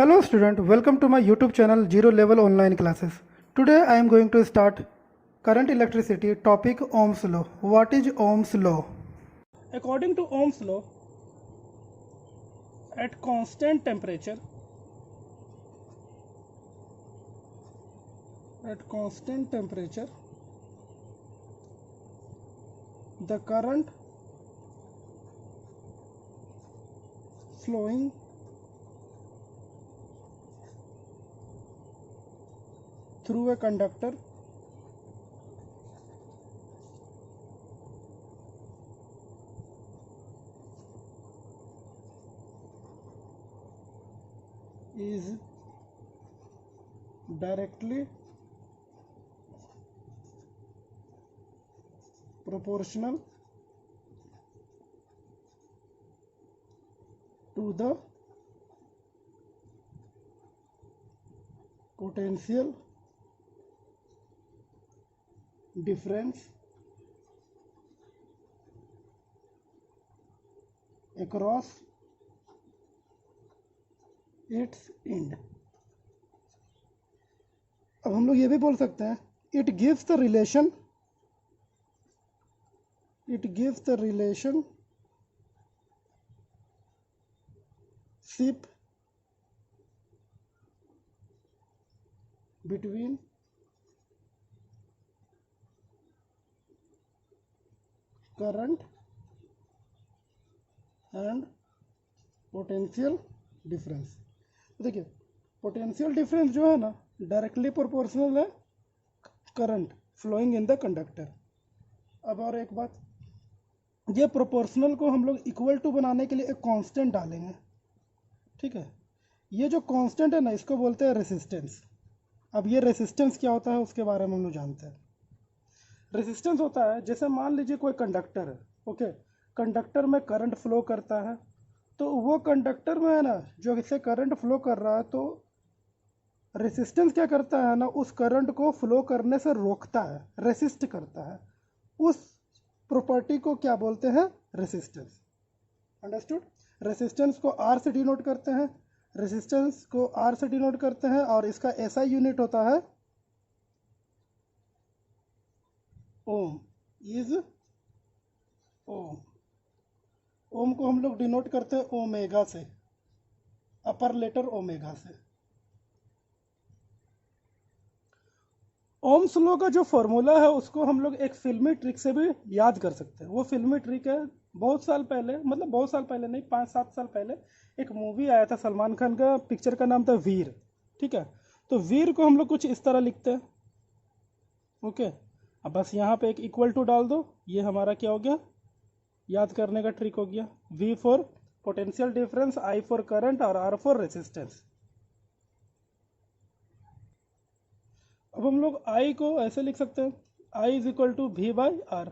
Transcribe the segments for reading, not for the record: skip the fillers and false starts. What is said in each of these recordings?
Hello student, welcome to my YouTube channel Zero Level Online Classes. Today I am going to start current electricity topic Ohm's law. What is Ohm's law? According to Ohm's law, at constant temperature, the current flowing through a conductor is directly proportional to the potential difference across its end. अब हम लोग ये भी बोल सकते हैं it gives the relationship between current and potential difference. देखिए potential difference जो है ना डायरेक्टली प्रोपोर्शनल है current flowing in the conductor. अब और एक बात, ये प्रोपोर्शनल को हम लोग इक्वल टू बनाने के लिए एक कांस्टेंट डालेंगे, ठीक है। ये जो कांस्टेंट है ना इसको बोलते हैं रेसिस्टेंस। अब ये रेसिस्टेंस क्या होता है उसके बारे में हम लोग जानते हैं। रेसिस्टेंस होता है जैसे मान लीजिए कोई कंडक्टर है, ओके, कंडक्टर में करंट फ्लो करता है, तो वो कंडक्टर में है ना जो इससे करंट फ्लो कर रहा है, तो रेसिस्टेंस क्या करता है ना उस करंट को फ्लो करने से रोकता है, रेसिस्ट करता है। उस प्रॉपर्टी को क्या बोलते हैं? रेसिस्टेंस। अंडरस्टूड? रेसिस्टेंस को आर से डिनोट करते हैं, और इसका ऐसा यूनिट होता है ओम। ओम को हम लोग डिनोट करते हैं ओमेगा से, अपर लेटर ओमेगा से। ओम्स लॉ का जो फॉर्मूला है उसको हम लोग एक फिल्मी ट्रिक से भी याद कर सकते हैं। वो फिल्मी ट्रिक है, बहुत साल पहले, मतलब बहुत साल पहले नहीं, 5-7 साल पहले एक मूवी आया था सलमान खान का, पिक्चर का नाम था वीर, ठीक है। तो वीर को हम लोग कुछ इस तरह लिखते हैं, ओके। अब बस यहाँ पे एक इक्वल टू डाल दो, ये हमारा क्या हो गया, याद करने का ट्रिक हो गया। V for potential difference, I for current और R फॉर रेसिस्टेंस। अब हम लोग I को ऐसे लिख सकते हैं, I is equal to V/R।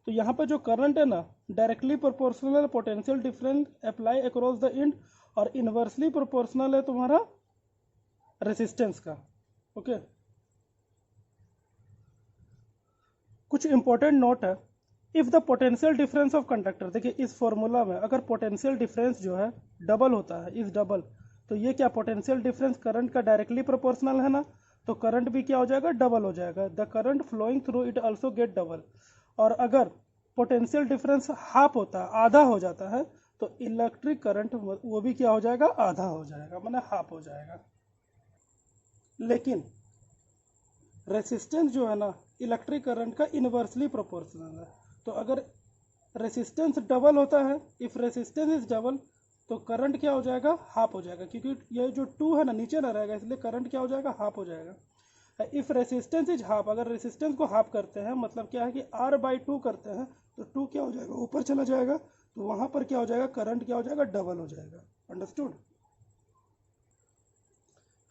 तो यहाँ पे जो करंट है ना directly proportional potential difference apply across the end, और इनवर्सली प्रोपोर्शनल है तुम्हारा रेसिस्टेंस का, ओके। कुछ इंपॉर्टेंट नोट है, if the potential difference of conductor, देखिए इस फॉर्मूला में अगर पोटेंशियल डिफरेंस जो है डबल होता है, इज डबल, तो ये क्या पोटेंशियल डिफरेंस करंट का डायरेक्टली प्रोपोर्शनल है ना, तो करंट भी क्या हो जाएगा, डबल हो जाएगा। The current flowing through it also get double. और अगर पोटेंशियल डिफरेंस हाफ होता है, आधा हो जाता है, तो इलेक्ट्रिक करंट वो भी क्या हो जाएगा, आधा हो जाएगा, माने हाफ हो जाएगा। लेकिन रेसिस्टेंस जो है ना इलेक्ट्रिक करंट का इनवर्सली प्रोपोर्शनल है। तो अगर रेसिस्टेंस डबल होता है, इफ रेसिस्टेंस इज डबल, तो करंट क्या हो जाएगा, हाफ हो जाएगा, क्योंकि ये जो 2 है ना नीचे ना रहेगा, इसलिए करंट क्या हो जाएगा, हाफ हो जाएगा। इफ रेसिस्टेंस इज हाफ, अगर रेसिस्टेंस को हाफ करते हैं मतलब क्या है कि R/2 करते हैं, तो 2 क्या हो जाएगा, ऊपर चला जाएगा, तो वहां पर क्या हो जाएगा, करंट क्या हो जाएगा, डबल हो जाएगा। Understood?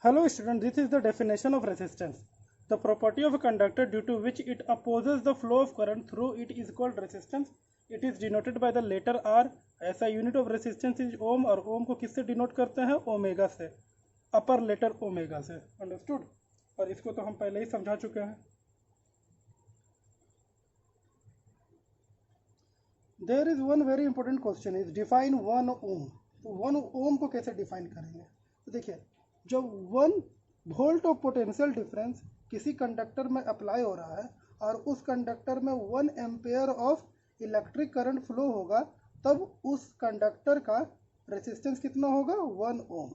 Hello student, this is the definition of resistance. The property of a conductor due to which it opposes the flow of current through it is called resistance. It is denoted by the letter R. ऐसा unit of resistance is ohm, और ohm को किससे denote करते हैं, omega से, upper letter omega से। Understood? और इसको तो हम पहले ही समझा चुके हैं। There is one very important question, is define 1 ohm. तो 1 ओम को कैसे डिफाइन करेंगे? तो देखिए, जब 1 वोल्ट ऑफ पोटेंशियल डिफरेंस किसी कंडक्टर में अप्लाई हो रहा है और उस कंडक्टर में 1 ampere of electric current flow होगा, तब उस कंडक्टर का रेसिस्टेंस कितना होगा? 1 ओम।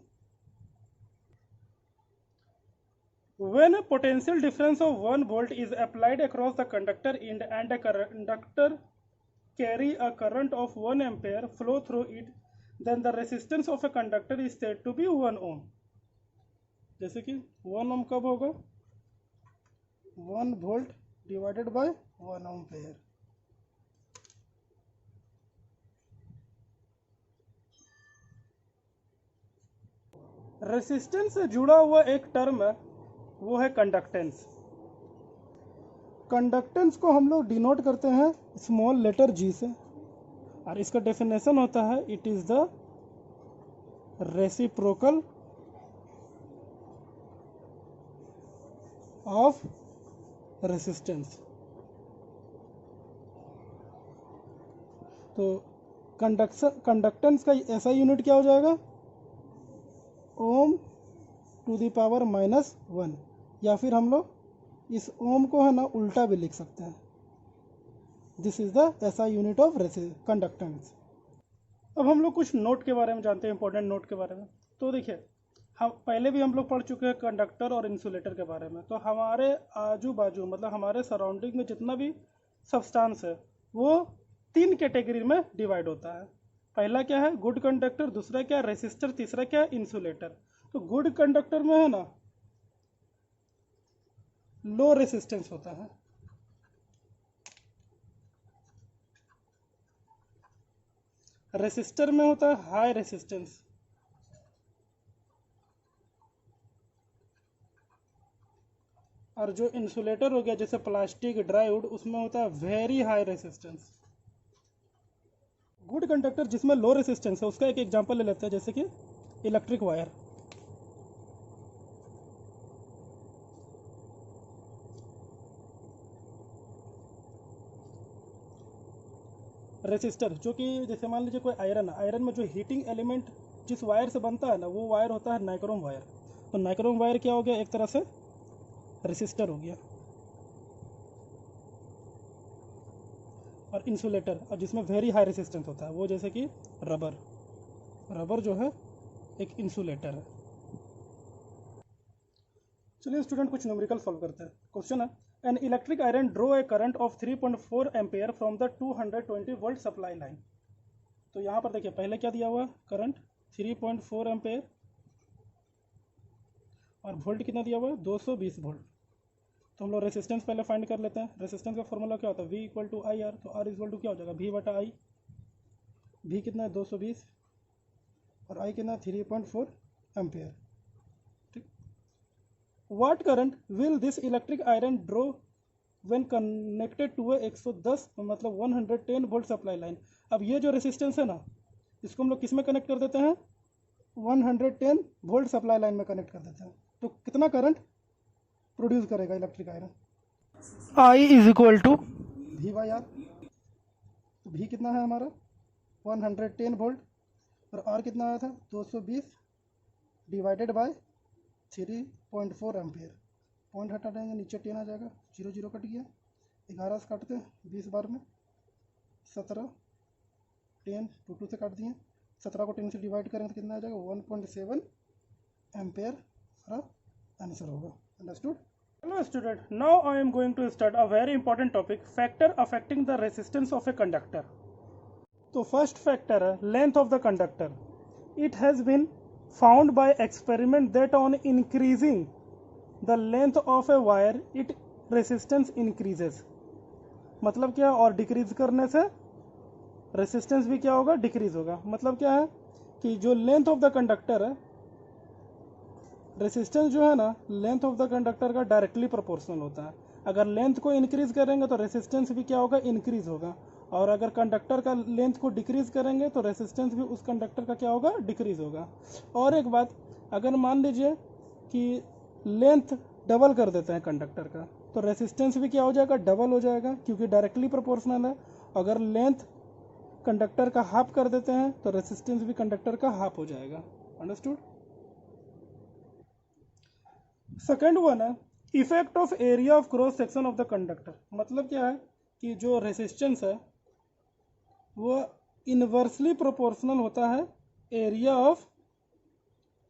When a potential difference of 1 volt is applied across the conductor end and a conductor carry a current of 1 ampere flow through it, then the resistance of a conductor is said to be 1 ohm. जैसे कि 1 ohm कब होगा? 1 volt divided by 1 ampere. Resistance से जुड़ा हुआ एक term है, वो है कंडक्टेंस। कंडक्टेंस को हम लोग डिनोट करते हैं स्मॉल लेटर जी से, और इसका डेफिनेशन होता है it is the reciprocal of resistance. तो कंडक्टेंस का ऐसा यूनिट क्या हो जाएगा? ओम टू द पावर -1, या फिर हम लोग इस ओम को है ना उल्टा भी लिख सकते हैं। This is the SI unit of conductance. अब हम लोग कुछ नोट के बारे में जानते हैं, इंपॉर्टेंट नोट के बारे में। तो देखिए, हम पहले भी हम लोग पढ़ चुके हैं कंडक्टर और इंसुलेटर के बारे में। तो हमारे आजू बाजू मतलब हमारे सराउंडिंग में जितना भी सब्सटेंस है वो 3 कैटेगरी में डिवाइड होता है। पहला क्या है? गुड कंडक्टर, दूसरा क्या है? रेसिस्टर, तीसरा क्या है? इंसुलेटर। तो गुड कंडक्टर में है ना लो रेसिस्टेंस होता है, रेसिस्टर में होता है हाई रेसिस्टेंस, और जो इंसुलेटर हो गया जैसे प्लास्टिक, ड्राईवुड, उसमें होता है very high resistance. Good conductor जिसमें लो रेसिस्टेंस है उसका एक एग्जांपल ले लेते हैं, जैसे कि इलेक्ट्रिक वायर। रेसिस्टर जो कि जैसे मान लीजिए कोई आयरन है, आयरन में जो हीटिंग एलिमेंट जिस वायर से बनता है ना, वो वायर होता है नाइक्रोम वायर। तो नाइक्रोम वायर क्या हो गया? एक तरह से रेसिस्टर हो गया। और इंसुलेटर, और जिसमें वेरी हाई रेसिस्टेंस होता है, वो जैसे कि रबर। रबर जो है एक इंसुलेटर है। चलिए स्टूडेंट कुछ न्यूमेरिकल सॉल्व करते हैं। क्वेश्चन है, an electric iron draw a current of 3.4 ampere from the 220 volt supply line. तो यहाँ पर देखिए पहले क्या दिया हुआ? करंट 3.4 एम्पेयर, और वोल्ट कितना दिया हुआ है? 220 वोल्ट। तो हम लोग रेसिस्टेंस पहले फाइंड कर लेते हैं। रेसिस्टेंस का फॉर्मूला क्या होता है? V equal to I R. तो R इक्वल टू क्या हो जाएगा? V बटा आई। V कितना है? 220, और I कितना है? 3.4 एम्पेयर। ठीक। What current will this electric iron draw when connected to 110 मतलब 110 वोल्ट सप्लाई लाइन। अब ये जो रेसिस्टेंस है ना, इसको हम लोग किस में कनेक्ट कर देते हैं? 110 वोल्ट सप्लाई लाइन में कनेक्ट कर देते हैं। तो कितना करंट प्रोड्यूस करेगा electric iron? I is equal to V by R. तो V कितना है हमारा? 110 वोल्ट, और R कितना आया था? 220 डिवाइडेड बाय 3.4 एम्पियर। पॉइंट हटा देंगे, नीचे 10 आ जाएगा, 0 0 कट गया, 11 से काटते हैं 20 बार में 17, 10 2 से काट दिए, 17 को 10 से डिवाइड करेंगे तो कितना आ जाएगा? 1.7 एम्पेयर हमारा आंसर होगा। Understood? Hello student, now I am going to start a very important topic, factor affecting the resistance of a conductor. तो फर्स्ट फैक्टर है length of the conductor. It has been found by experiment that on increasing the length of a wire it resistance increases. मतलब क्या? और decrease करने से resistance भी क्या होगा? डिक्रीज होगा। मतलब क्या है कि जो लेंथ ऑफ द कंडक्टर है, रेसिस्टेंस जो है ना लेंथ ऑफ द कंडक्टर का डायरेक्टली प्रोपोर्शनल होता है। अगर लेंथ को इंक्रीज करेंगे तो रेसिस्टेंस भी क्या होगा? इंक्रीज होगा। और अगर कंडक्टर का लेंथ को डिक्रीज करेंगे तो रेसिस्टेंस भी उस कंडक्टर का क्या होगा? डिक्रीज होगा। और एक बात, अगर मान लीजिए कि लेंथ डबल कर देते हैं कंडक्टर का, तो रेसिस्टेंस भी क्या हो जाएगा? डबल हो जाएगा, क्योंकि डायरेक्टली प्रोपोर्शनल है। अगर लेंथ कंडक्टर का हाफ कर देते हैं तो रेसिस्टेंस भी कंडक्टर का हाफ हो जाएगा। अंडरस्टूड? सेकेंड वन है effect of area of cross section of the conductor. मतलब क्या है कि जो रेसिस्टेंस है वो इनवर्सली प्रोपोर्शनल होता है area of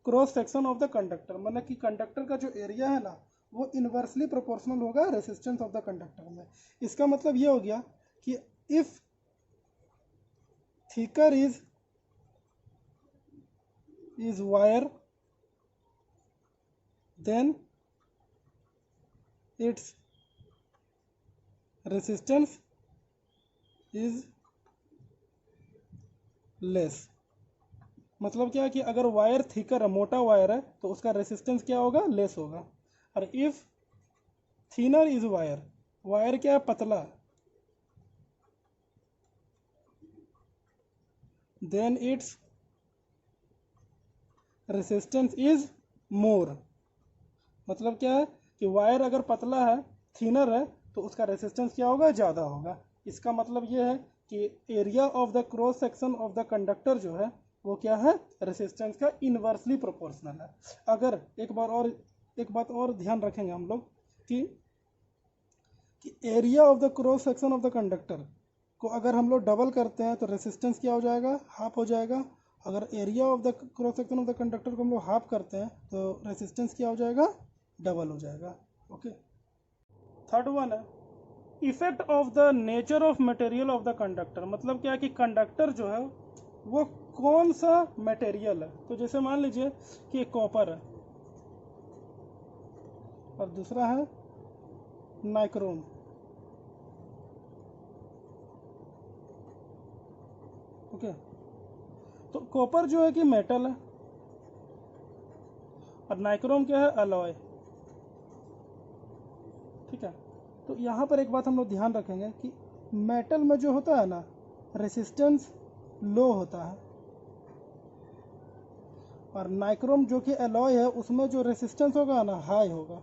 cross section of the conductor. मतलब कि कंडक्टर का जो एरिया है ना वो इनवर्सली प्रोपोर्शनल होगा रेसिस्टेंस ऑफ द कंडक्टर में। इसका मतलब ये हो गया कि if thicker is wire, then its resistance is less। मतलब क्या है कि अगर वायर थिकर है, मोटा वायर है, तो उसका रेसिस्टेंस क्या होगा, लेस होगा। और if thinner is wire, wire क्या है, पतला, then its resistance is more. मतलब क्या है कि वायर अगर पतला है, थिनर है, तो उसका रेसिस्टेंस क्या होगा, ज़्यादा होगा। इसका मतलब ये है कि area of the cross section of the conductor जो है वो क्या है, रेसिस्टेंस का इनवर्सली प्रोपोर्शनल है। अगर एक बात और ध्यान रखेंगे हम लोग कि area of the cross section of the conductor को अगर हम लोग डबल करते हैं तो रेसिस्टेंस क्या हो जाएगा, हाफ हो जाएगा। अगर area of the cross section of the conductor को हम लोग हाफ करते हैं तो रेसिस्टेंस क्या हो जाएगा, डबल हो जाएगा। ओके। थर्ड वन है effect of the nature of material of the conductor. मतलब क्या है कि कंडक्टर जो है वो कौन सा मटेरियल है। तो जैसे मान लीजिए कि एक कॉपर है और दूसरा है नाइक्रोम। ओके। तो कॉपर जो है कि मेटल है और नाइक्रोम क्या है, अलॉय। ठीक है। तो यहाँ पर एक बात हम लोग ध्यान रखेंगे कि मेटल में जो होता है ना रेसिस्टेंस लो होता है, और नाइक्रोम जो कि अलॉय है उसमें जो रेसिस्टेंस होगा ना हाई होगा।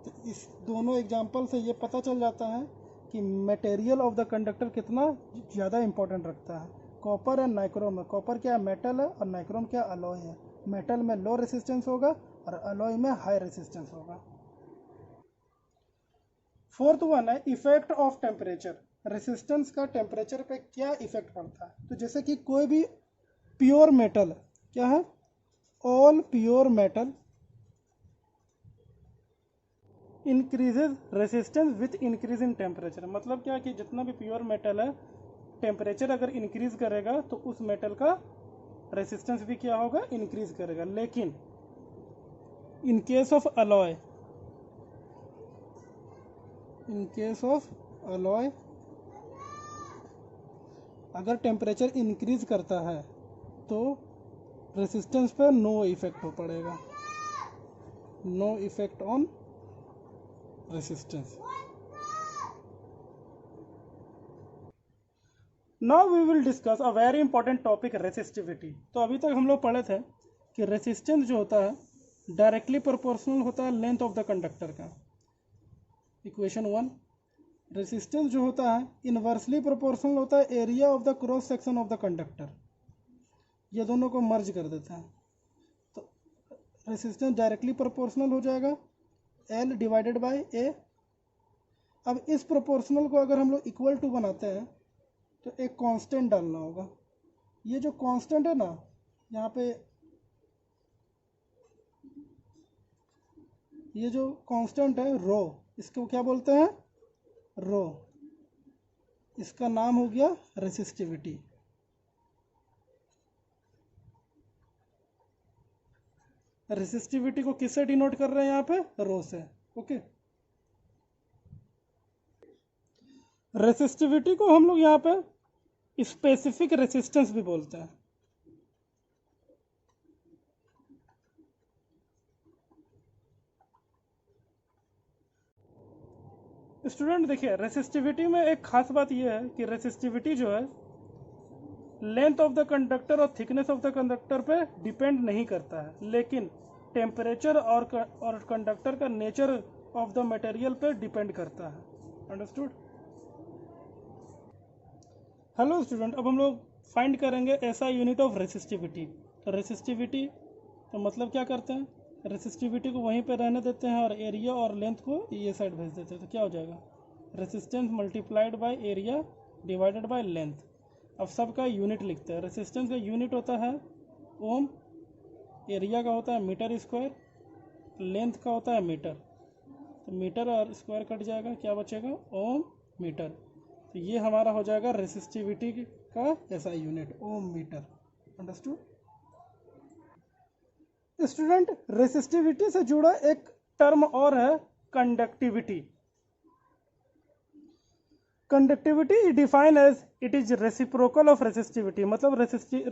तो इस दोनों एग्जांपल से ये पता चल जाता है कि मटेरियल ऑफ द कंडक्टर कितना ज़्यादा इंपॉर्टेंट रखता है। कॉपर एंड नाइक्रोम है, कॉपर क्या है, मेटल है, और नाइक्रोम क्या अलॉय है। मेटल में लो रेसिस्टेंस होगा और अलॉय में हाई रेसिस्टेंस होगा। फोर्थ वन है इफेक्ट ऑफ टेम्परेचर। रेसिस्टेंस का टेम्परेचर पे क्या इफेक्ट पड़ता है। तो जैसे कि कोई भी प्योर मेटल क्या है, all pure metal increases resistance with increase in temperature. मतलब क्या कि जितना भी प्योर मेटल है टेम्परेचर अगर इंक्रीज करेगा तो उस मेटल का रेसिस्टेंस भी क्या होगा, इंक्रीज करेगा। लेकिन इन केस ऑफ अलॉय, अगर टेम्परेचर इंक्रीज करता है तो रेसिस्टेंस पर नो इफेक्ट हो पड़ेगा, no effect on resistance. Now we will discuss a very important topic, resistivity. तो अभी तक हम लोग पढ़े थे कि रेसिस्टेंस जो होता है डायरेक्टली प्रोपोर्शनल होता है लेंथ ऑफ द कंडक्टर का। इक्वेशन 1, रेसिस्टेंस जो होता है इनवर्सली प्रोपोर्शनल होता है area of the cross section of the conductor. ये दोनों को मर्ज कर देते हैं तो रेसिस्टेंस डायरेक्टली प्रोपोर्शनल हो जाएगा L डिवाइडेड बाय A। अब इस प्रोपोर्शनल को अगर हम लोग इक्वल टू बनाते हैं तो एक कांस्टेंट डालना होगा। ये जो कांस्टेंट है ना, यहाँ पे ये जो कांस्टेंट है रो, इसको क्या बोलते हैं, रो। इसका नाम हो गया रेसिस्टिविटी। रेसिस्टिविटी को किससे डिनोट कर रहे हैं यहाँ पे, रो से। ओके। रेसिस्टिविटी को हम लोग यहाँ पे स्पेसिफिक रेसिस्टेंस भी बोलते हैं। स्टूडेंट देखिए रेसिस्टिविटी में एक खास बात यह है कि रेसिस्टिविटी जो है लेंथ ऑफ द कंडक्टर और थिकनेस ऑफ द कंडक्टर पे डिपेंड नहीं करता है, लेकिन टेम्परेचर और कंडक्टर का नेचर ऑफ द मटेरियल पे डिपेंड करता है। अंडरस्टूड। हेलो स्टूडेंट, अब हम लोग फाइंड करेंगे ऐसा यूनिट ऑफ रेसिस्टिविटी। तो रेसिस्टिविटी तो मतलब क्या करते हैं, रेसिस्टिविटी को वहीं पे रहने देते हैं और एरिया और लेंथ को ये साइड भेज देते हैं, तो क्या हो जाएगा, resistance multiplied by area divided by length. अब सबका यूनिट लिखते हैं। रेसिस्टेंस का यूनिट होता है ओम, एरिया का होता है मीटर स्क्वायर, लेंथ का होता है मीटर। तो मीटर और स्क्वायर कट जाएगा, क्या बचेगा, ओम मीटर। तो ये हमारा हो जाएगा रेसिस्टिविटी का ऐसा unit, ohm meter. Understood student? Resistivity से जुड़ा एक टर्म और है conductivity. Conductivity is define as it is reciprocal of resistivity, मतलब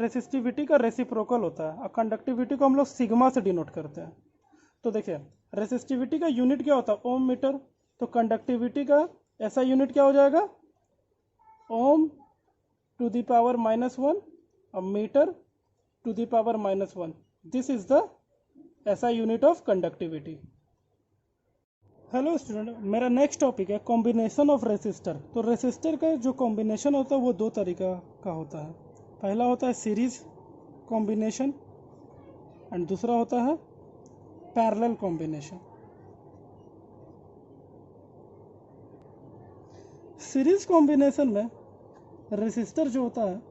रेसिस्टिविटी का रेसिप्रोकल होता है। और कंडक्टिविटी को हम लोग सिग्मा से डिनोट करते हैं। तो देखिए रेसिस्टिविटी का यूनिट क्या होता है, ओम मीटर। तो कंडक्टिविटी का ऐसा यूनिट क्या हो जाएगा, ओम टू द पावर -1 और meter to the power -1। This is the SI unit of conductivity. Hello student, मेरा नेक्स्ट टॉपिक है कॉम्बिनेशन ऑफ रेसिस्टर। तो रेसिस्टर का जो कॉम्बिनेशन होता है वो दो तरीका का होता है। पहला होता है सीरीज कॉम्बिनेशन एंड दूसरा होता है पैरेलल कॉम्बिनेशन। सीरीज कॉम्बिनेशन में रेसिस्टर जो होता है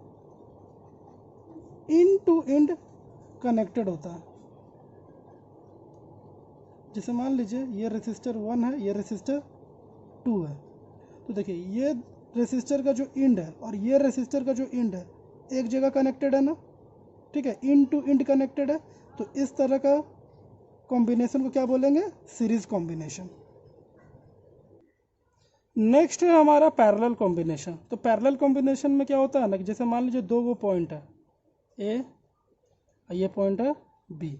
इंड टू इंड कनेक्टेड होता है। जैसे मान लीजिए ये रेसिस्टर 1 है, ये रेसिस्टर 2 है। तो देखिए ये रेसिस्टर का जो इंड है और ये रेसिस्टर का जो इंड है एक जगह कनेक्टेड है ना, ठीक है, इंड टू इंड कनेक्टेड है। तो इस तरह का कॉम्बिनेशन को क्या बोलेंगे, सीरीज कॉम्बिनेशन। नेक्स्ट है हमारा पैरेलल कॉम्बिनेशन। तो पैरेलल कॉम्बिनेशन में क्या होता है ना कि जैसे मान लीजिए दो वो पॉइंट है ए और ये पॉइंट है बी।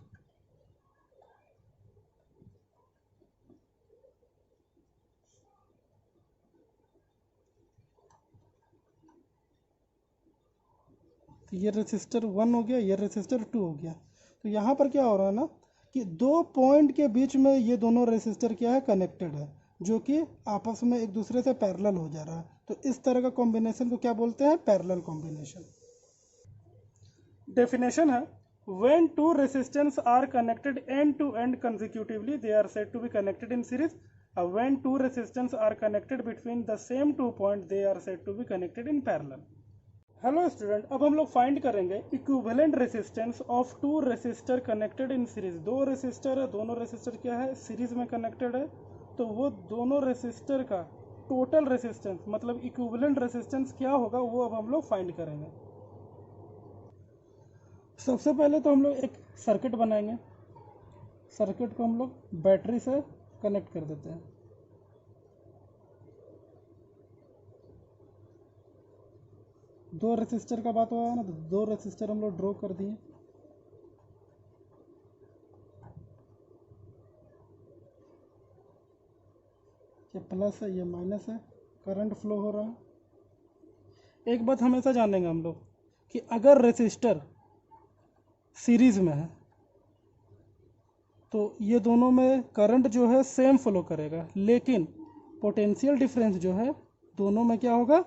तो ये रेसिस्टर 1 हो गया, ये रेसिस्टर 2 हो गया। तो यहाँ पर क्या हो रहा है ना कि दो पॉइंट के बीच में ये दोनों रेसिस्टर क्या है, कनेक्टेड है, जो कि आपस में एक दूसरे से पैरेलल हो जा रहा है। तो इस तरह का कॉम्बिनेशन को क्या बोलते हैं, पैरेलल कॉम्बिनेशन। डेफिनेशन है when two resistance are connected end to end consecutively they are said to be connected in series. When two resistance are connected between the same 2 points they are said to be connected in parallel. Hello student, अब हम लोग find करेंगे equivalent resistance of two resistor connected in series. दो resistor है, दोनों resistor क्या है, series में कनेक्टेड है। तो वो दोनों रेसिस्टर का टोटल रेसिस्टेंस मतलब इक्विवेलेंट रेसिस्टेंस क्या होगा वो अब हम लोग फाइंड करेंगे। सबसे पहले तो हम लोग एक सर्किट बनाएंगे। सर्किट को हम लोग बैटरी से कनेक्ट कर देते हैं। दो रेसिस्टर का बात हुआ है ना, तो दो रेसिस्टर हम लोग ड्रॉ कर दिए। ये प्लस है, ये माइनस है, करंट फ्लो हो रहा है। एक बात हमेशा जानेंगे हम लोग कि अगर रेसिस्टर सीरीज में है तो ये दोनों में करंट जो है सेम फ्लो करेगा, लेकिन पोटेंशियल डिफरेंस जो है दोनों में क्या होगा,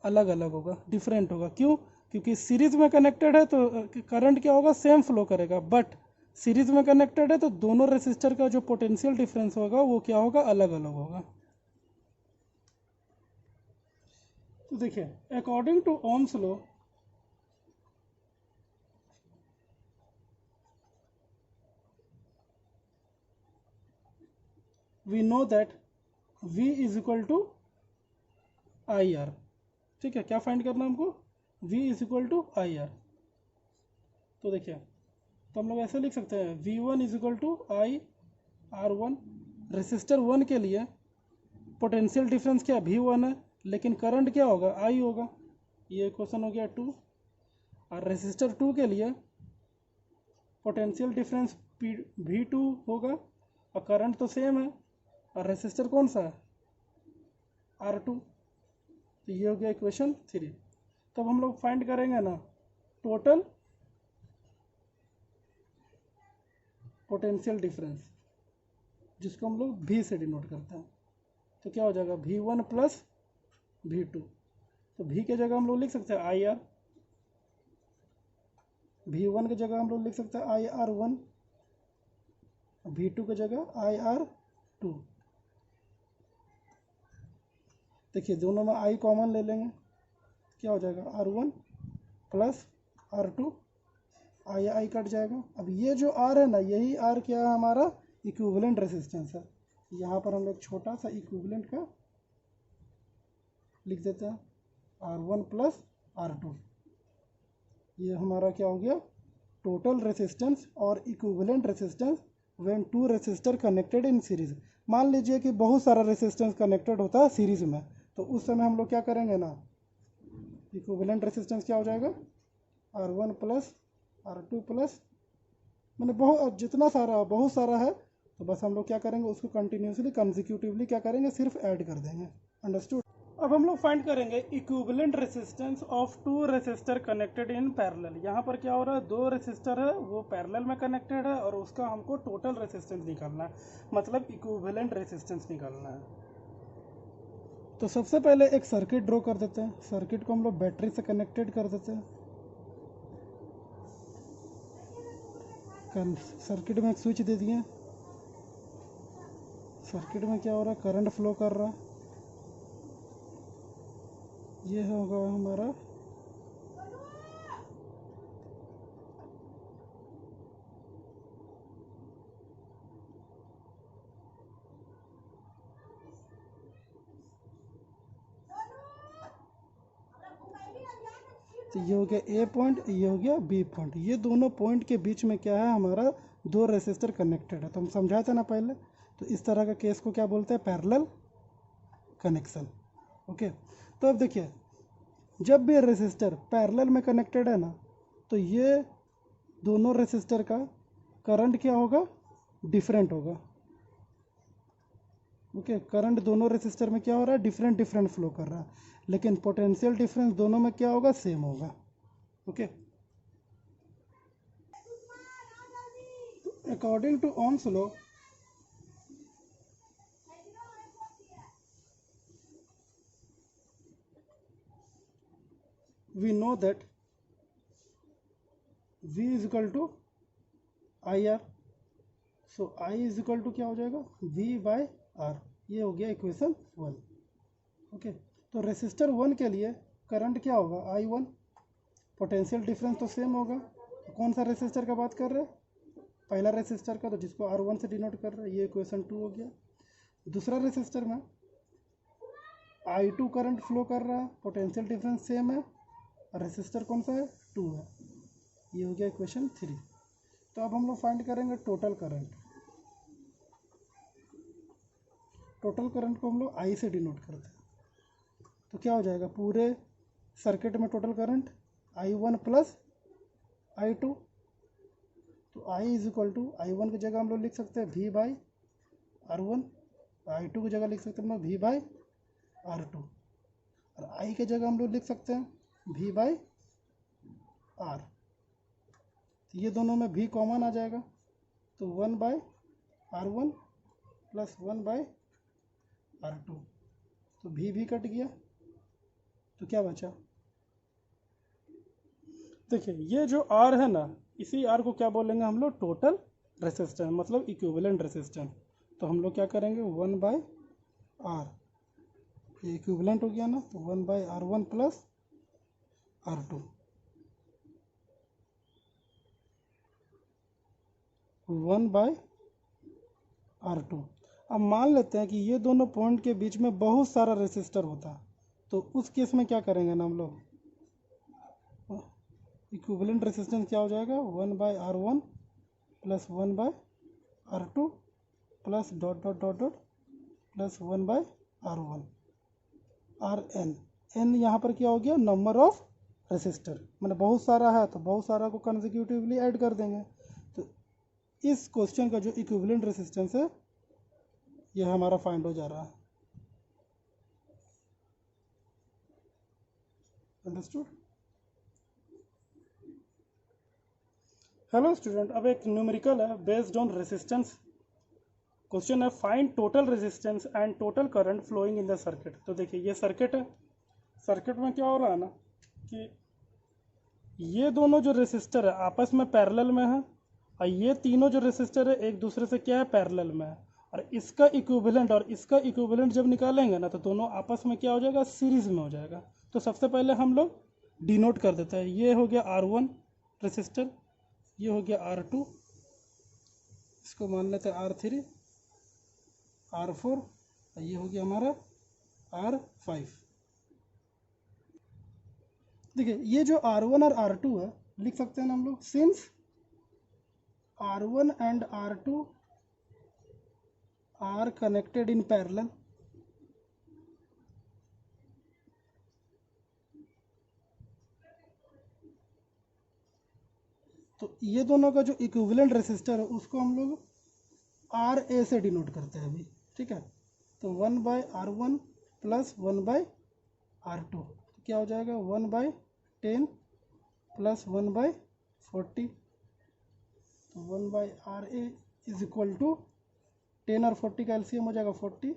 अलग अलग होगा, डिफरेंट होगा। क्यों? क्योंकि सीरीज में कनेक्टेड है तो करंट क्या होगा, सेम फ्लो करेगा, बट सीरीज में कनेक्टेड है तो दोनों रेसिस्टर का जो पोटेंशियल डिफरेंस होगा वो क्या होगा, अलग अलग होगा। तो देखिए according to Ohm's law we know that V is equal to I R. ठीक है, क्या फाइंड करना है हमको, V is equal to I R. तो देखिए तो हम लोग ऐसे लिख सकते हैं V1 is equal to I R one. Resistor 1 के लिए पोटेंशियल डिफरेंस क्या V1 है, लेकिन करंट क्या होगा, I होगा। ये क्वेश्चन हो गया 2। और रेसिस्टर 2 के लिए पोटेंशियल डिफरेंस V2 होगा और करंट तो सेम है, और रेसिस्टर कौन सा है, R2। तो ये हो गया इक्वेशन 3। तब हम लोग फाइंड करेंगे ना टोटल पोटेंशियल डिफरेंस, जिसको हम लोग V से डिनोट करते हैं। तो क्या हो जाएगा V1 प्लस V2। तो V के जगह हम लोग लिख सकते हैं आई आर, V1 की जगह हम लोग लिख सकते हैं आई आर वन, V2 की जगह IR2। देखिए दोनों में I कॉमन ले लेंगे, क्या हो जाएगा R1 plus R2, I cut जाएगा। अब ये जो R है ना, यही R क्या है हमारा इक्विवेलेंट रेसिस्टेंस है। यहाँ पर हम लोग छोटा सा इक्विवेलेंट का लिख देते हैं, R1 प्लस R2। ये हमारा क्या हो गया, टोटल रेसिस्टेंस और equivalent resistance when two resistor connected in series. मान लीजिए कि बहुत सारा रेसिस्टेंस कनेक्टेड होता है सीरीज में, तो उस समय हम लोग क्या करेंगे ना, इक्विवेलेंट रेसिस्टेंस क्या हो जाएगा, R1 प्लस R2 प्लस, मैंने बहुत सारा है, तो बस हम लोग क्या करेंगे, उसको कंटिन्यूसली कंसेक्यूटिवली क्या करेंगे, सिर्फ ऐड कर देंगे। अंडरस्टूड। अब हम लोग फाइंड करेंगे equivalent resistance of two resistor connected in parallel. यहाँ पर क्या हो रहा है, दो रेसिस्टर है वो पैरेलल में कनेक्टेड है और उसका हमको टोटल रेसिस्टेंस निकालना है, मतलब इक्विवेलेंट रेसिस्टेंस निकालना है। तो सबसे पहले एक सर्किट ड्रॉ कर देते हैं। सर्किट को हम लोग बैटरी से कनेक्टेड कर देते हैं। सर्किट में एक स्विच दे दिए। सर्किट में क्या हो रहा है, करंट फ्लो कर रहा है। ये होगा हमारा तो ये हो गया ए पॉइंट, ये हो गया बी पॉइंट। ये दोनों पॉइंट के बीच में क्या है, हमारा दो रेसिस्टर कनेक्टेड है। तो हम समझाए थे ना पहले, तो इस तरह का केस को क्या बोलते हैं, पैरेलल कनेक्शन। ओके, तो अब देखिए जब भी रेसिस्टर पैरेलल में कनेक्टेड है ना, तो ये दोनों रेसिस्टर का करंट क्या होगा, डिफरेंट होगा। ओके, करंट दोनों रेसिस्टर में क्या हो रहा है, डिफरेंट फ्लो कर रहा है, लेकिन पोटेंशियल डिफरेंस दोनों में क्या होगा, सेम होगा। Okay, according to Ohm's law, we know that V is equal to IR, so I is equal to क्या हो जाएगा, V by R। ये हो गया इक्वेशन 1। ओके, तो रेसिस्टर 1 के लिए करंट क्या होगा, I1, पोटेंशियल डिफरेंस तो सेम होगा। तो कौन सा रेसिस्टर का बात कर रहे हैं, पहला रेसिस्टर का, तो जिसको R1 से डिनोट कर रहे हैं, ये इक्वेशन 2 हो गया। दूसरा रेसिस्टर में I2 करंट फ्लो कर रहा है, पोटेंशियल डिफरेंस सेम है, रेसिस्टर कौन सा है, 2 है। ये हो गया इक्वेशन 3। तो अब हम लोग फाइंड करेंगे टोटल करंट। टोटल करंट को हम लोग I से डिनोट करते हैं। तो क्या हो जाएगा, पूरे सर्किट में total current I1 plus I2। तो I is equal to, I1 की जगह हम लोग लिख सकते हैं V बाई R1, I2 की जगह लिख सकते हैं V बाई R2, और I की जगह हम लोग लिख सकते हैं V बाई R। तो ये दोनों में V कॉमन आ जाएगा, तो 1 by R1 plus 1 by R2, तो V कट गया, तो क्या बचा, देखिए ये जो R है ना, इसी R को क्या बोलेंगे हम लोग, टोटल रेसिस्टेंस, मतलब इक्विवेलेंट रेसिस्टेंस। तो हम लोग क्या करेंगे, 1 बाई R, ये इक्विवेलेंट हो गया ना, तो 1 by R1 plus R2, 1 by R2। अब मान लेते हैं कि ये दोनों पॉइंट के बीच में बहुत सारा रेसिस्टर होता है, तो उस केस में क्या करेंगे ना हम लोग, इक्विवेलेंट रेसिस्टेंस क्या हो जाएगा, 1 by R1 plus 1 by R2 plus dot dot dot dot plus 1 by R1 RN। N यहाँ पर क्या हो गया, नंबर ऑफ रेसिस्टर, मैंने बहुत सारा है तो बहुत सारा को कंसेक्यूटिवली ऐड कर देंगे। तो इस क्वेश्चन का जो इक्विवेलेंट रेसिस्टेंस है, यह हमारा फाइंड हो जा रहा है। अंडरस्टूड। हेलो स्टूडेंट, अब एक न्यूमेरिकल है बेस्ड ऑन रेसिस्टेंस। क्वेश्चन है find total resistance and total current flowing in the circuit. तो देखिए ये सर्किट है, सर्किट में क्या हो रहा है ना कि ये दोनों जो रेसिस्टर है आपस में पैरेलल में है, और ये तीनों जो रेसिस्टर है एक दूसरे से क्या है, पैरेलल में है। और इसका इक्विवेलेंट और इसका इक्विवेलेंट जब निकालेंगे ना तो दोनों आपस में क्या हो जाएगा, सीरीज में हो जाएगा। तो सबसे पहले हम लोग डिनोट कर देते हैं। ये हो गया R1 रेसिस्टर, ये हो गया R2, इसको मान लेते हैं R3, R4, और ये हो गया हमारा R5। देखिए ये जो R1 और R2 है, लिख सकते हैं ना हम लोग, since R1 and R2 are connected in parallel, तो ये दोनों का जो इक्विवेलेंट रेसिस्टर है उसको हम लोग RA से डिनोट करते हैं अभी, ठीक है। तो 1/R1 प्लस 1/R2, तो क्या हो जाएगा 1/10 प्लस 1/40, तो 1/RA इज इक्वल टू 10 और 40 का एलसीएम हो जाएगा 40,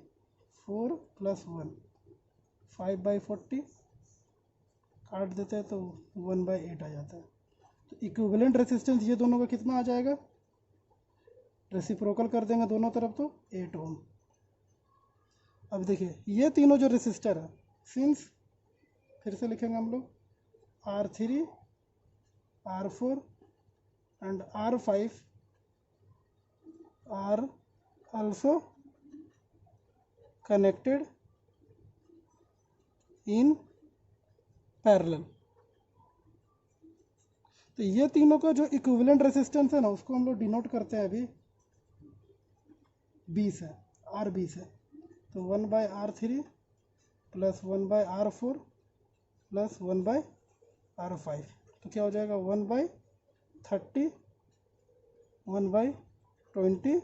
4 प्लस 1 5/40, काट देते हैं तो 1/8 आ जाता है। तो इक्विवेलेंट रेसिस्टेंस ये दोनों का कितना आ जाएगा, रेसिप्रोकल कर देंगे दोनों तरफ तो 8 ओम। अब देखिए ये तीनों जो रेसिस्टर है, सिंस फिर से लिखेंगे हम लोग R3, R4 and R5 are also connected in parallel। तो ये तीनों का जो इक्विवेलेंट रेसिस्टेंस है ना उसको हम लोग डिनोट करते हैं अभी बी से, RB से। तो 1/R3 plus 1/R4 plus 1/R5, तो क्या हो जाएगा 1/30, 1/20,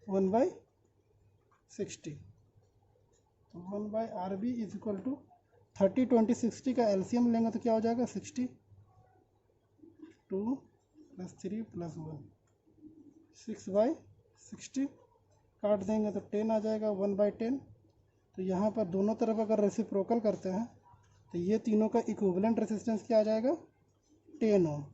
1/60। तो 1/RB इज इक्वल टू 30, 20, 60 का एलसीएम लेंगे तो क्या हो जाएगा 60, 2 प्लस 3 प्लस 1, 6/60, काट देंगे तो 10 आ जाएगा 1/10। तो यहाँ पर दोनों तरफ अगर रेसिप्रोकल करते हैं तो ये तीनों का इक्विवेलेंट रेसिस्टेंस क्या आ जाएगा 10 ओम।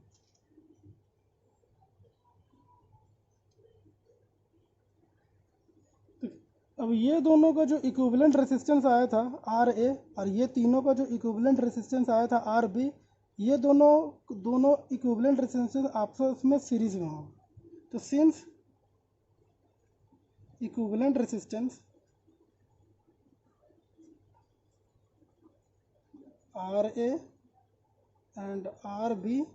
अब ये दोनों का जो इक्विवेलेंट रेसिस्टेंस आया था RA और ये तीनों का जो इक्विवेलेंट रेसिस्टेंस आया था RB, ये दोनों इक्विवेलेंट रेसिस्टेंस आपस में सीरीज में हो। तो since equivalent resistance RA and RB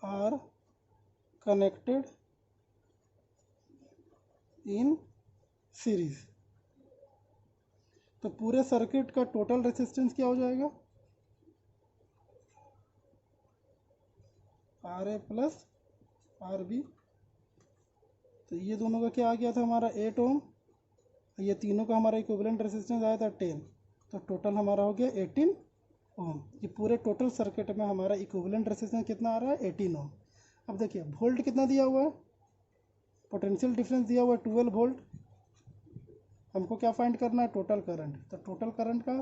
are connected in series, तो पूरे सर्किट का टोटल रेसिस्टेंस क्या हो जाएगा RA प्लस RB। तो ये दोनों का क्या आ गया था हमारा 8 ओम, ये तीनों का हमारा इक्विवेलेंट रेसिस्टेंस आया था 10, तो टोटल हमारा हो गया 18 ओम। ये पूरे टोटल सर्किट में हमारा इक्विवेलेंट रेसिस्टेंस कितना आ रहा है 18 ओम। अब देखिए वोल्ट कितना दिया हुआ है, पोटेंशियल डिफरेंस दिया हुआ है 12 वोल्ट। हमको क्या फाइंड करना है, टोटल करंट। तो टोटल करंट का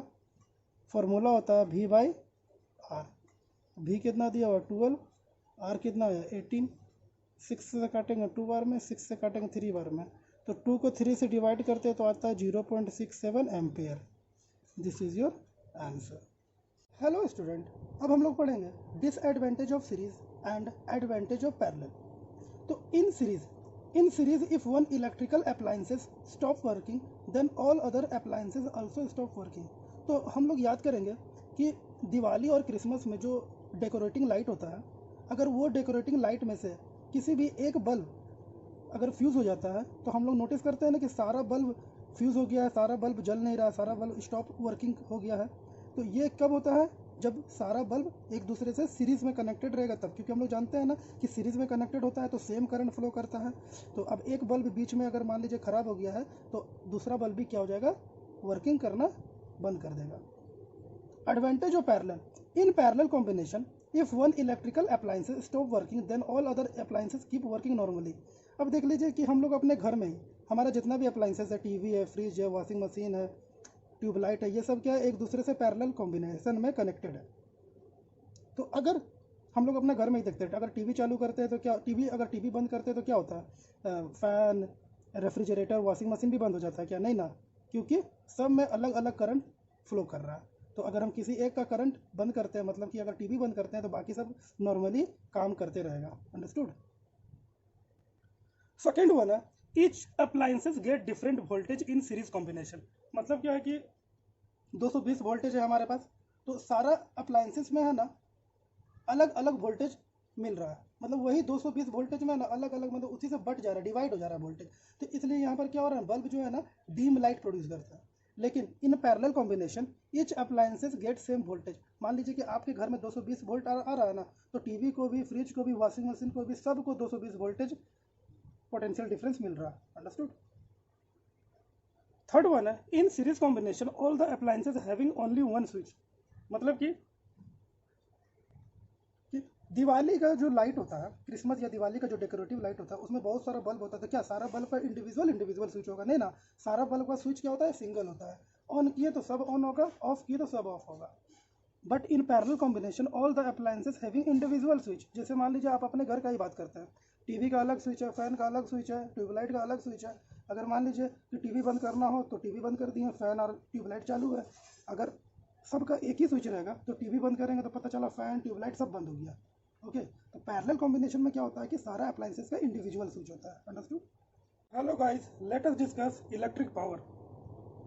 फॉर्मूला होता है V/R। V कितना दिया हुआ 12, R कितना है 18, 6 से काटेंगे 2 बार में, 6 से काटेंगे 3 बार में, तो 2 को 3 से डिवाइड करते हैं तो आता है 0.67 ampere. This is your answer. Hello student, अब हम लोग पढ़ेंगे disadvantage of series and advantage of parallel. तो in series if one electrical appliances stop working then all other appliances also stop working. तो हम लोग याद करेंगे कि दिवाली और क्रिसमस में जो डेकोरेटिंग लाइट होता है, अगर वो डेकोरेटिंग लाइट में से किसी भी एक बल्ब अगर फ्यूज़ हो जाता है तो हम लोग नोटिस करते हैं ना कि सारा बल्ब फ्यूज़ हो गया है, सारा बल्ब जल नहीं रहा, सारा बल्ब स्टॉप वर्किंग हो गया है। तो ये कब होता है, जब सारा बल्ब एक दूसरे से सीरीज़ में कनेक्टेड रहेगा तब, क्योंकि हम लोग जानते हैं ना कि सीरीज़ में कनेक्टेड होता है तो सेम करंट फ्लो करता है। तो अब एक बल्ब बीच में अगर मान लीजिए ख़राब हो गया है तो दूसरा बल्ब भी क्या हो जाएगा, वर्किंग करना बंद कर देगा। Advantage of parallel, in parallel combination if one electrical appliances stop working then all other appliances keep working normally. अब देख लीजिए कि हम लोग अपने घर में ही हमारा जितना भी अप्लायंसेस है, टीवी है, फ्रिज है, वॉशिंग मशीन है, ट्यूबलाइट है, ये सब क्या है एक दूसरे से पैरेलल कॉम्बिनेशन में कनेक्टेड है। तो अगर हम लोग अपने घर में ही देखते हैं, अगर टीवी चालू करते हैं तो क्या, अगर टीवी बंद करते हैं तो क्या होता है, फैन, रेफ्रिजरेटर, वॉशिंग मशीन भी बंद हो जाता है क्या? नहीं ना, क्योंकि सब में अलग अलग करंट फ्लो कर रहा है। तो अगर हम किसी एक का करंट बंद करते हैं, मतलब कि अगर टीवी बंद करते हैं तो बाकी सब नॉर्मली काम करते रहेगा। अंडरस्टूड? सेकेंड वन है each appliances get different voltage in series combination. मतलब क्या है कि 220 वोल्टेज है हमारे पास, तो सारा अप्लायंसेस में है ना अलग अलग वोल्टेज मिल रहा है, मतलब वही 220 वोल्टेज में ना अलग अलग, मतलब उसी से बट जा रहा है, डिवाइड हो जा रहा है वोल्टेज। तो इसलिए यहाँ पर क्या हो रहा है, बल्ब जो है ना डीम लाइट प्रोड्यूस करता है। लेकिन इन parallel combination each appliances get same voltage. मान लीजिए कि आपके घर में 220 वोल्ट आ रहा है ना, तो टीवी को भी, फ्रिज को भी, वॉशिंग मशीन को भी, सबको 220 वोल्टेज पोटेंशियल डिफरेंस मिल रहा है। अंडरस्टूड? थर्ड वन है in series combination all the appliances having only one switch. मतलब कि दिवाली का जो लाइट होता है, क्रिसमस या दिवाली का जो डेकोरेटिव लाइट होता है, उसमें बहुत सारा बल्ब होता है, तो क्या सारा बल्ब का इंडिविजुअल स्विच होगा? नहीं ना, सारा बल्ब का स्विच क्या होता है, सिंगल होता है। ऑन किए तो सब ऑन होगा, ऑफ किए तो सब ऑफ होगा। But in parallel combination all the appliances having individual switch. जैसे मान लीजिए आप अपने घर का ही बात करते हैं, टीवी का अलग स्विच है, फैन का अलग स्विच है, ट्यूबलाइट का अलग स्विच है। अगर मान लीजिए कि टीवी बंद करना हो तो टीवी बंद कर दिए, फैन और ट्यूबलाइट चालू है। अगर सबका एक ही स्विच रहेगा तो टीवी बंद करेंगे तो पता चला फैन, ट्यूबलाइट सब बंद हो गया। ओके, तो पैरेलल कॉम्बिनेशन में क्या होता है कि सारा अप्लायंसेस का इंडिविजुअल स्विच होता है। Understood? Hello guys, let us discuss electric power.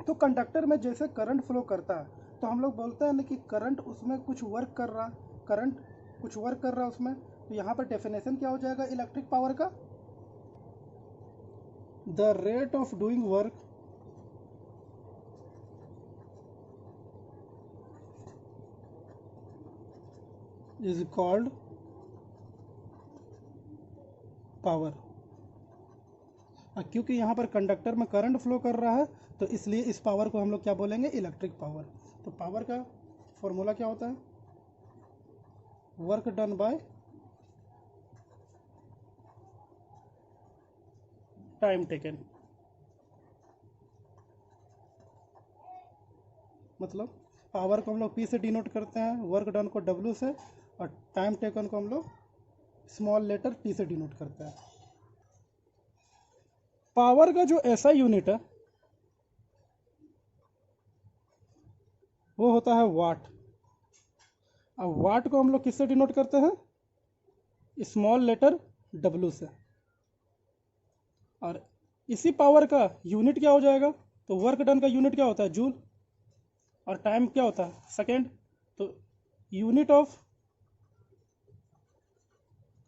तो कंडक्टर में जैसे करंट फ्लो करता है, तो हम लोग बोलते हैं ना कि करंट उसमें कुछ वर्क कर रहा, करंट कुछ वर्क कर रहा है उसमें। तो यहाँ पर डेफिनेशन क्या हो जाएगा इलेक्ट्रिक पावर का, the rate of doing work is called power. क्योंकि यहाँ पर कंडक्टर में करंट फ्लो कर रहा है, तो इसलिए इस पावर को हम लोग क्या बोलेंगे, इलेक्ट्रिक पावर। तो पावर का फॉर्मूला क्या होता है, work done by time taken. मतलब पावर को हम लोग P से डिनोट करते हैं, वर्क डन को W से, और टाइम टेकन को हम लोग स्मॉल लेटर T से डिनोट करते हैं। पावर का जो ऐसा यूनिट है वो होता है वाट। अब वाट को हम लोग किससे डिनोट करते हैं, स्मॉल लेटर W से। और इसी पावर का यूनिट क्या हो जाएगा, तो वर्क डन का यूनिट क्या होता है, जूल, और टाइम क्या होता है, सेकेंड। तो unit of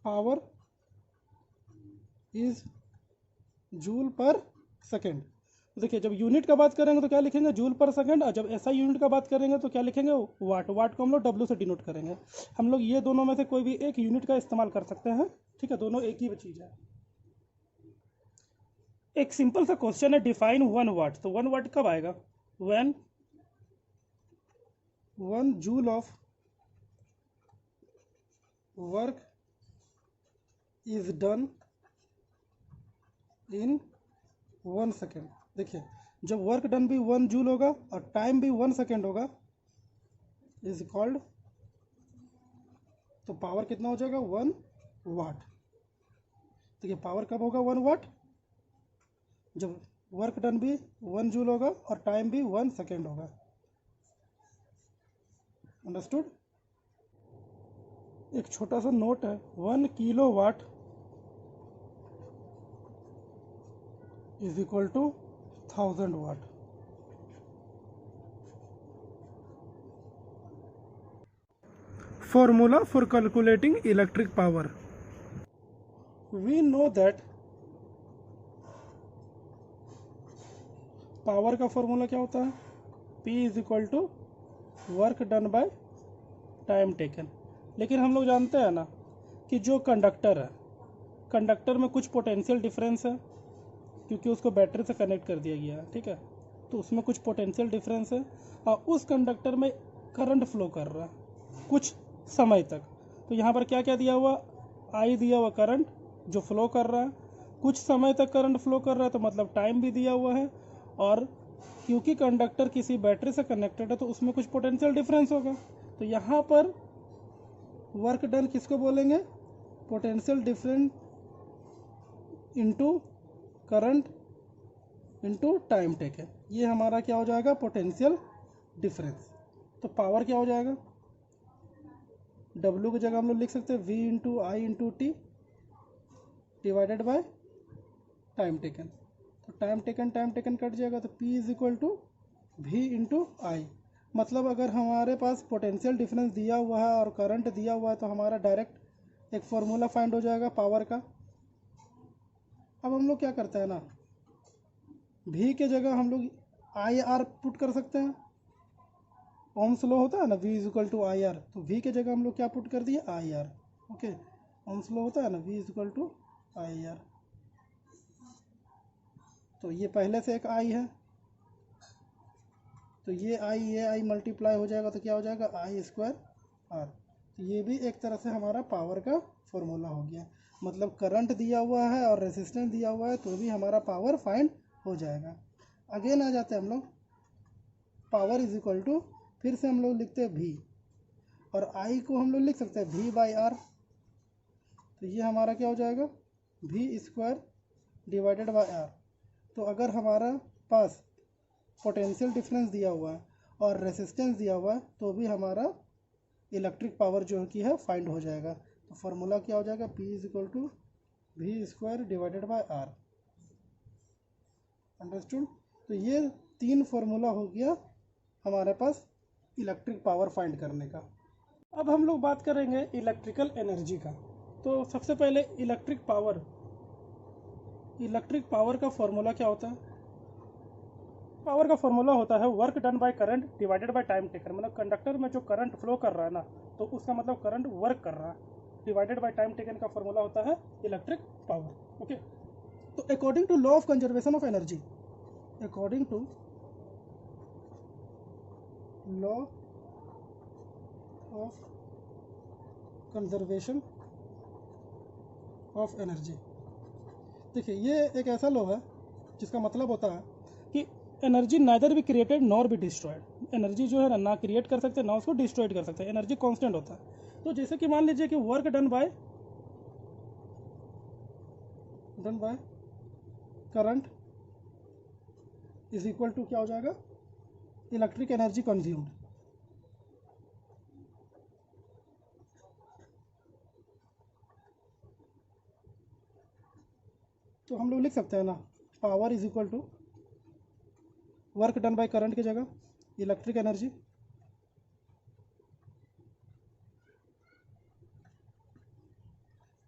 power is joule पर सेकेंड। तो देखिए, जब यूनिट का बात करेंगे तो क्या लिखेंगे, जूल पर सेकेंड, और जब ऐसा यूनिट का बात करेंगे तो क्या लिखेंगे, वाट। वाट को हम लोग W से डिनोट करेंगे। हम लोग ये दोनों में से कोई भी एक यूनिट का इस्तेमाल कर सकते हैं, ठीक है, दोनों एक ही चीज़ है। एक सिंपल सा क्वेश्चन है, डिफाइन 1 वाट। तो 1 वाट कब आएगा, when 1 joule of work is done in 1 second. देखिए, जब वर्क डन भी 1 जूल होगा और टाइम भी 1 सेकेंड होगा, इज कॉल्ड, तो पावर कितना हो जाएगा, 1 वाट। देखिए, पावर कब होगा 1 वाट, जब वर्क डन भी 1 जूल होगा और टाइम भी 1 सेकेंड होगा। अंडरस्टूड? एक छोटा सा नोट है, 1 kilo watt is equal to 1000 watt. Formula for calculating electric power. We know that power का फॉर्मूला क्या होता है, P is equal to work done by time taken. लेकिन हम लोग जानते हैं ना कि जो कंडक्टर है, कंडक्टर में कुछ पोटेंशियल डिफरेंस है, क्योंकि उसको बैटरी से कनेक्ट कर दिया गया है, ठीक है, तो उसमें कुछ पोटेंशियल डिफरेंस है, और उस कंडक्टर में करंट फ्लो कर रहा है कुछ समय तक। तो यहाँ पर क्या क्या दिया हुआ, I दिया हुआ करंट जो फ्लो कर रहा है, कुछ समय तक करंट फ्लो कर रहा है, तो मतलब टाइम भी दिया हुआ है, और क्योंकि कंडक्टर किसी बैटरी से कनेक्टेड है तो उसमें कुछ पोटेंशियल डिफरेंस होगा। तो यहाँ पर वर्क डन किसको बोलेंगे? Potential difference into current into time taken. ये हमारा क्या हो जाएगा? Potential difference. तो पावर क्या हो जाएगा? W की जगह हम लोग लिख सकते हैं V into I into T divided by time taken. तो टाइम टेकन कट जाएगा, तो P is equal to V into I. मतलब अगर हमारे पास पोटेंशियल डिफरेंस दिया हुआ है और करंट दिया हुआ है तो हमारा डायरेक्ट एक फॉर्मूला फाइंड हो जाएगा पावर का। अब हम लोग क्या करते हैं ना, V के जगह हम लोग आई आर पुट कर सकते हैं। ओम्स लॉ होता है ना, V is equal to I R, तो V के जगह हम लोग क्या पुट कर दिए? I R. Okay, Ohm's law होता है ना, V is equal to I R. तो ये पहले से एक आई है, तो ये आई मल्टीप्लाई हो जाएगा तो क्या हो जाएगा? आई स्क्वायर आर। तो ये भी एक तरह से हमारा पावर का फॉर्मूला हो गया। मतलब करंट दिया हुआ है और रेजिस्टेंस दिया हुआ है तो भी हमारा पावर फाइंड हो जाएगा। अगेन आ जाते हैं हम लोग, पावर इज इक्वल टू, फिर से हम लोग लिखते हैं V, और I को हम लोग लिख सकते हैं V बाई आर। तो ये हमारा क्या हो जाएगा? V square divided by R. तो अगर हमारा पास पोटेंशियल डिफरेंस दिया हुआ है और रेसिस्टेंस दिया हुआ है तो भी हमारा इलेक्ट्रिक पावर जो की है फाइंड हो जाएगा। तो फार्मूला क्या हो जाएगा? P is equal to V square divided by R. Understood? तो ये 3 फार्मूला हो गया हमारे पास इलेक्ट्रिक पावर फाइंड करने का। अब हम लोग बात करेंगे इलेक्ट्रिकल एनर्जी का। तो सबसे पहले इलेक्ट्रिक पावर का फॉर्मूला क्या होता है? पावर का फॉर्मूला होता है work done by current divided by time taken. मतलब कंडक्टर में जो करंट फ्लो कर रहा है ना, तो उसका मतलब करंट वर्क कर रहा है, डिवाइडेड बाय टाइम टेकन का फॉर्मूला होता है इलेक्ट्रिक पावर। ओके, तो according to law of conservation of energy, according to law of conservation of energy, देखिए ये एक ऐसा लॉ है जिसका मतलब होता है कि energy neither be created nor be destroyed. Energy जो है ना क्रिएट कर सकते ना उसको डिस्ट्रॉयड कर सकते हैं, एनर्जी कांस्टेंट होता है। तो जैसे कि मान लीजिए कि work done by current is equal to क्या हो जाएगा? Electric energy consumed. तो हम लोग लिख सकते हैं ना, power is equal to work done by current की जगह electric energy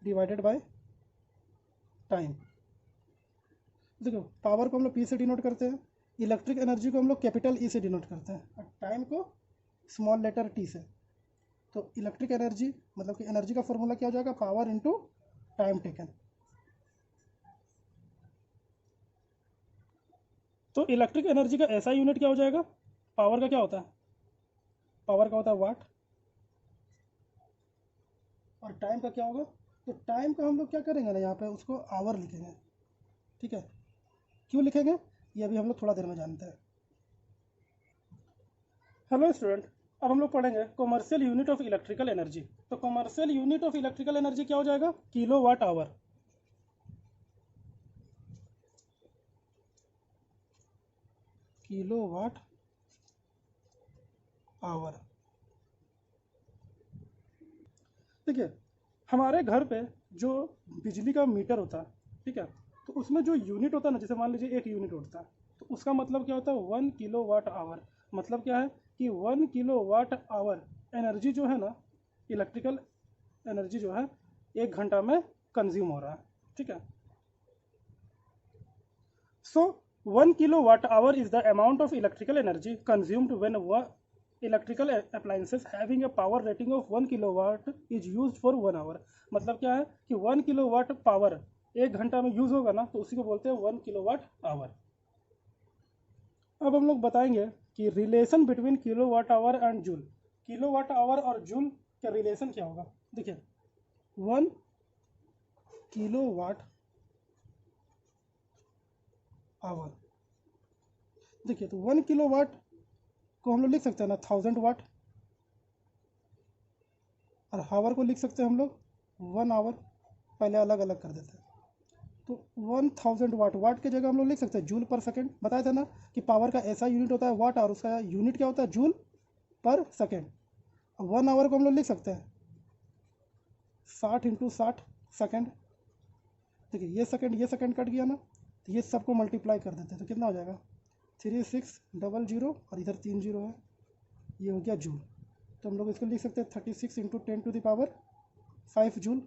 divided by time. देखो, पावर को हम लोग P से डिनोट करते हैं, इलेक्ट्रिक एनर्जी को हम लोग कैपिटल E से डिनोट करते हैं, और टाइम को स्मॉल लेटर t से। तो इलेक्ट्रिक एनर्जी मतलब कि एनर्जी का फॉर्मूला क्या हो जाएगा? Power into time taken. तो इलेक्ट्रिक एनर्जी का ऐसा यूनिट क्या हो जाएगा? पावर का क्या होता है? पावर का होता है वाट, और टाइम का क्या होगा? तो टाइम का हम लोग क्या करेंगे ना, यहाँ पे उसको आवर लिखेंगे। ठीक है, क्यों लिखेंगे ये अभी हम लोग थोड़ा देर में जानते हैं। हेलो स्टूडेंट, अब हम लोग पढ़ेंगे commercial unit of electrical energy. तो commercial unit of electrical energy क्या हो जाएगा? Kilo watt hour. Kilo watt hour. देखिए, हमारे घर पे जो बिजली का मीटर होता है, ठीक है, तो उसमें जो यूनिट होता है ना, जैसे मान लीजिए 1 यूनिट होता है, तो उसका मतलब क्या होता है? 1 किलो वाट आवर। मतलब क्या है कि 1 किलो वाट आवर एनर्जी जो है ना, इलेक्ट्रिकल एनर्जी जो है 1 घंटा में कंज्यूम हो रहा है। ठीक है, so 1 kilo watt hour is the amount of electrical energy consumed when electrical appliances having a power rating of 1 kilowatt is used for 1 hour. मतलब क्या है कि 1 किलोवाट पावर 1 घंटा में यूज होगा ना, तो उसी को बोलते हैं 1 किलोवाट आवर। अब हम लोग बताएंगे कि relation between kilowatt hour and joule. Kilowatt hour और जूल का रिलेशन क्या होगा? देखिए, 1 किलोवाट आवर, देखिए तो 1 किलोवाट को हम लोग लिख सकते हैं ना 1000 वाट, और हावर को लिख सकते हैं हम लोग 1 आवर, पहले अलग अलग कर देते हैं। तो 1000 वाट, वाट की जगह हम लोग लिख सकते हैं जूल पर सेकेंड। बताया था ना कि पावर का ऐसा यूनिट होता है वाट, और उसका यूनिट क्या होता है जूल पर सेकेंड। 1 आवर को हम लोग लिख सकते हैं 60 × 60 सेकेंड। देखिए ये सेकेंड कट गया ना, तो ये सबको मल्टीप्लाई कर देते हैं तो कितना हो जाएगा 3600, और इधर 3 जीरो है, ये हो गया जूल। तो हम लोग इसको लिख सकते हैं 36 × 10⁵ जूल।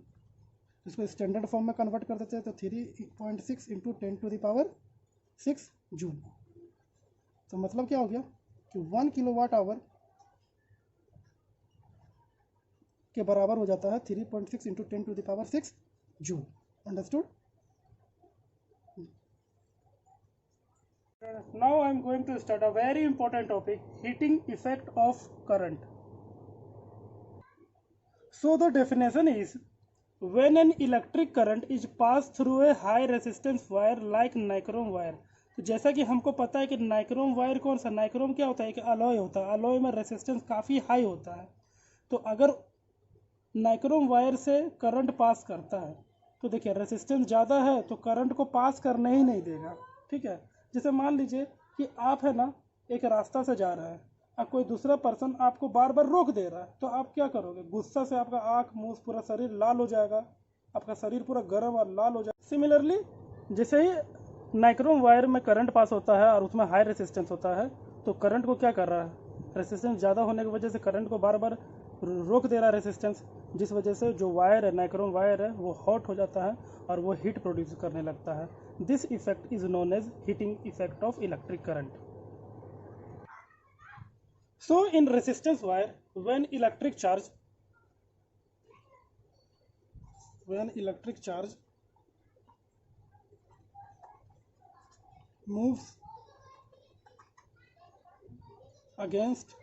इसको स्टैंडर्ड फॉर्म में कन्वर्ट कर देते हैं तो 3.6 × 10⁶ जूल। तो मतलब क्या हो गया कि 1 किलोवाट आवर के बराबर हो जाता है 3.6 × 10⁶ joule. Understood? Now I am going to start a very important topic, heating effect of current. So the definition is, when an electric current is passed through a high resistance wire like nichrome wire. तो जैसा कि हमको पता है कि nichrome wire कौन सा, nichrome क्या होता है, एक अलॉय होता है, अलॉय में रेसिस्टेंस काफ़ी हाई होता है। तो अगर नाइक्रोम वायर से करंट पास करता है तो देखिए रेसिस्टेंस ज़्यादा है तो करंट को पास करने ही नहीं देगा। ठीक है, जैसे मान लीजिए कि आप है ना एक रास्ता से जा रहे हैं, अब कोई दूसरा पर्सन आपको बार बार रोक दे रहा है, तो आप क्या करोगे, गुस्सा से आपका आँख मुँह पूरा शरीर लाल हो जाएगा, आपका शरीर पूरा गर्म और लाल हो जाएगा। सिमिलरली जैसे ही नाइक्रोम वायर में करंट पास होता है और उसमें हाई रेसिस्टेंस होता है, तो करंट को क्या कर रहा है, रेसिस्टेंस ज़्यादा होने की वजह से करंट को बार बार रोक दे रहा है रेसिस्टेंस, जिस वजह से जो वायर है, नाइक्रोम वायर है, वो हॉट हो जाता है और वो हीट प्रोड्यूस करने लगता है। This effect is known as heating effect of electric current. So in resistance wire when electric charge moves against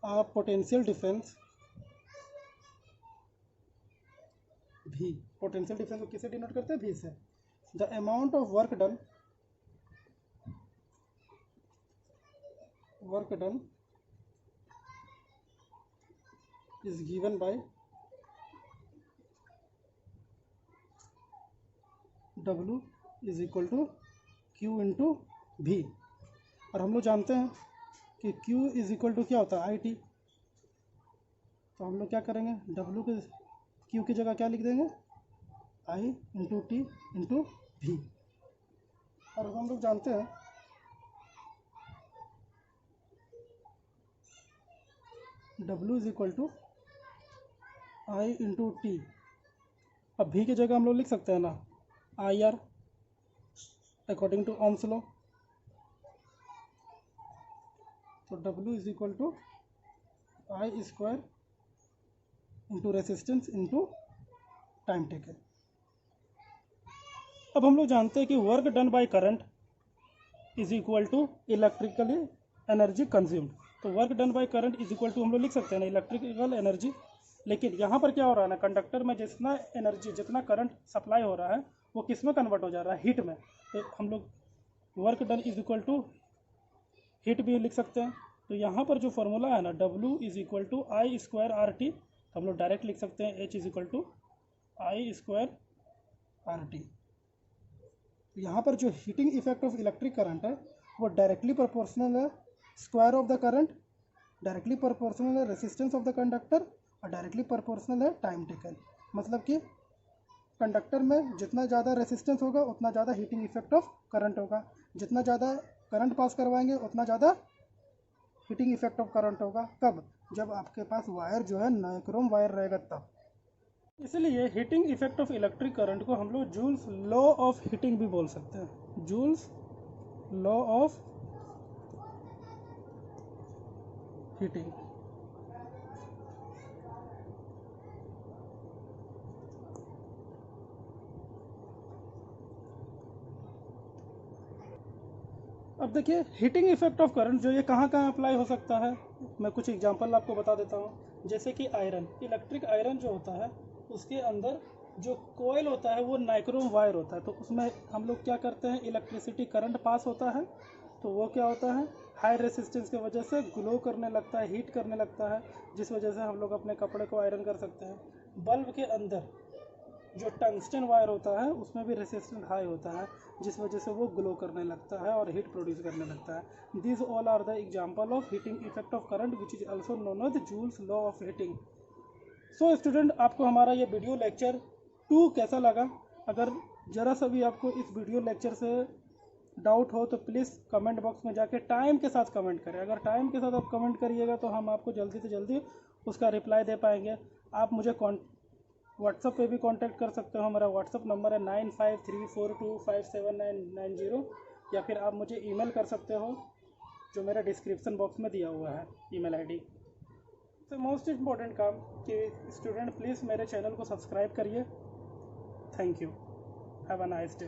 a potential difference V, potential difference को किससे डिनोट करते हैं, V से। The amount of work done is given by W is equal to Q into V। और हम लोग जानते हैं कि Q is equal to क्या होता है, IT। तो हम लोग क्या करेंगे, W के Q की जगह क्या लिख देंगे, I into T into V। और हम लोग जानते हैं W is equal to I into T। अब V की जगह हम लोग लिख सकते हैं ना IR according to Ohm's law. तो W is equal to I square into resistance into time taken. अब हम लोग जानते हैं कि work done by current is equal to electrically energy consumed. तो work done by current is equal to हम लोग लिख सकते हैं ना इलेक्ट्रिकल एनर्जी। लेकिन यहाँ पर क्या हो रहा है ना, कंडक्टर में जितना एनर्जी, जितना करंट सप्लाई हो रहा है वो किस में कन्वर्ट हो जा रहा है, हीट में। तो हम लोग work done is equal to heat भी लिख सकते हैं। तो यहाँ पर जो फॉर्मूला है ना W is equal to I square RT, तो हम लोग डायरेक्ट लिख सकते हैं H is equal to I square RT। यहाँ पर जो heating effect of electric current है वो डायरेक्टली प्रोपोर्शनल है square of the current, directly proportional है रेसिस्टेंस ऑफ द कंडक्टर, और डायरेक्टली प्रोपोर्शनल है टाइम टेकन। मतलब कि कंडक्टर में जितना ज़्यादा रेसिस्टेंस होगा उतना ज़्यादा हीटिंग इफेक्ट ऑफ करंट होगा, जितना ज़्यादा करंट पास करवाएंगे उतना ज़्यादा हीटिंग इफेक्ट ऑफ करंट होगा। कब, जब आपके पास वायर जो है नाइक्रोम वायर रहेगा तब। इसलिए heating effect of electric current को हम लोग जूल्स लॉ ऑफ हीटिंग भी बोल सकते हैं, जूल्स लॉ ऑफ हीटिंग। अब देखिए हीटिंग इफेक्ट ऑफ करंट जो ये कहाँ कहाँ अप्लाई हो सकता है, मैं कुछ एग्जांपल आपको बता देता हूँ। जैसे कि आयरन, इलेक्ट्रिक आयरन जो होता है उसके अंदर जो कोयल होता है वो नाइक्रोम वायर होता है, तो उसमें हम लोग क्या करते हैं, इलेक्ट्रिसिटी करंट पास होता है, तो वो क्या होता है हाई रेसिस्टेंस की वजह से ग्लो करने लगता है, हीट करने लगता है, जिस वजह से हम लोग अपने कपड़े को आयरन कर सकते हैं। बल्ब के अंदर जो टंगस्टन वायर होता है उसमें भी रेसिस्टेंस हाई होता है, जिस वजह से वो ग्लो करने लगता है और हीट प्रोड्यूस करने लगता है। This all are the example of heating effect of current which is also known as Joule's law of heating. So student, आपको हमारा ये वीडियो लेक्चर 2 कैसा लगा? अगर ज़रा सा भी आपको इस वीडियो लेक्चर से डाउट हो तो प्लीज़ कमेंट बॉक्स में जाके टाइम के साथ कमेंट करें। अगर टाइम के साथ आप कमेंट करिएगा तो हम आपको जल्दी से जल्दी उसका रिप्लाई दे पाएंगे। आप मुझे व्हाट्सअप पे भी कांटेक्ट कर सकते हो। हमारा व्हाट्सअप नंबर है 9534257990, या फिर आप मुझे ईमेल कर सकते हो जो मेरा डिस्क्रिप्शन बॉक्स में दिया हुआ है, ईमेल आईडी। तो मोस्ट इम्पोर्टेंट काम कि स्टूडेंट प्लीज़ मेरे चैनल को सब्सक्राइब करिए। Thank you. Have a nice day.